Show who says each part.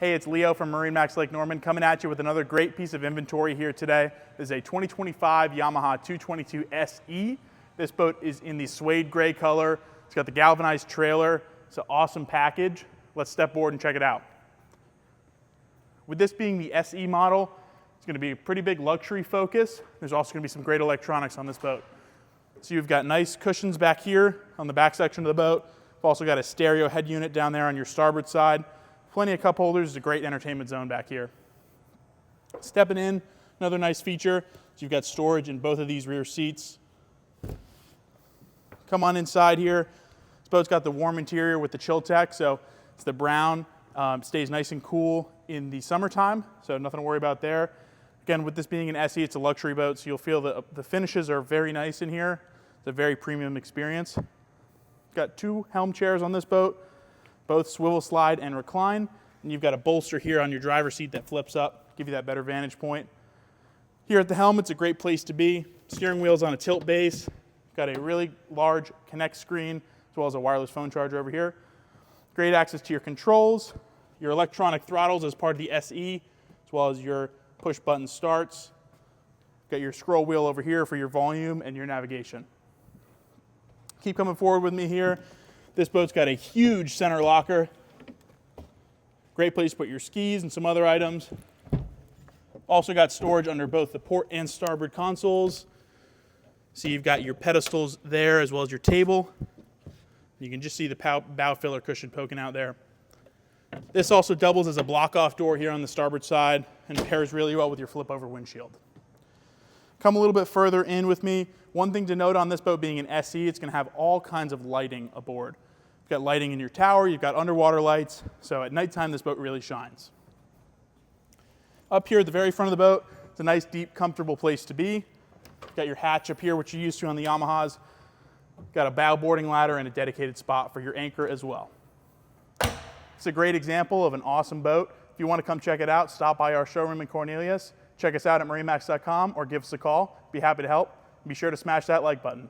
Speaker 1: Hey, it's Leo from MarineMax Lake Norman coming at you with another great piece of inventory here today. This is a 2025 Yamaha 222SE. This boat is in the suede gray color. It's got the galvanized trailer. It's an awesome package. Let's step aboard and check it out. With this being the SE model, it's going to be a pretty big luxury focus. There's also going to be some great electronics on this boat. So you've got nice cushions back here on the back section of the boat. You've also got a stereo head unit down there on your starboard side. Plenty of cup holders. There's a great entertainment zone back here. Stepping in, another nice feature. So you've got storage in both of these rear seats. Come on inside here. This boat's got the warm interior with the chill tech, so it's the brown. Stays nice and cool in the summertime, so nothing to worry about there. Again, with this being an SE, it's a luxury boat, so you'll feel that the finishes are very nice in here. It's a very premium experience. Got two helm chairs on this boat, both swivel slide and recline. And you've got a bolster here on your driver's seat that flips up, give you that better vantage point. Here at the helm, it's a great place to be. Steering wheel's on a tilt base. Got a really large Connect screen, as well as a wireless phone charger over here. Great access to your controls, your electronic throttles as part of the SE, as well as your push button starts. Got your scroll wheel over here for your volume and your navigation. Keep coming forward with me here. This boat's got a huge center locker. Great place to put your skis and some other items. Also got storage under both the port and starboard consoles. So you've got your pedestals there as well as your table. You can just see the bow filler cushion poking out there. This also doubles as a block-off door here on the starboard side and pairs really well with your flip-over windshield. Come a little bit further in with me. One thing to note on this boat being an SE, it's going to have all kinds of lighting aboard. You've got lighting in your tower, you've got underwater lights, so at nighttime this boat really shines. Up here at the very front of the boat, it's a nice, deep, comfortable place to be. You've got your hatch up here, which you're used to on the Yamahas. Got a bow boarding ladder and a dedicated spot for your anchor as well. It's a great example of an awesome boat. If you want to come check it out, stop by our showroom in Cornelius. Check us out at MarineMax.com or give us a call. Be happy to help. Be sure to smash that like button.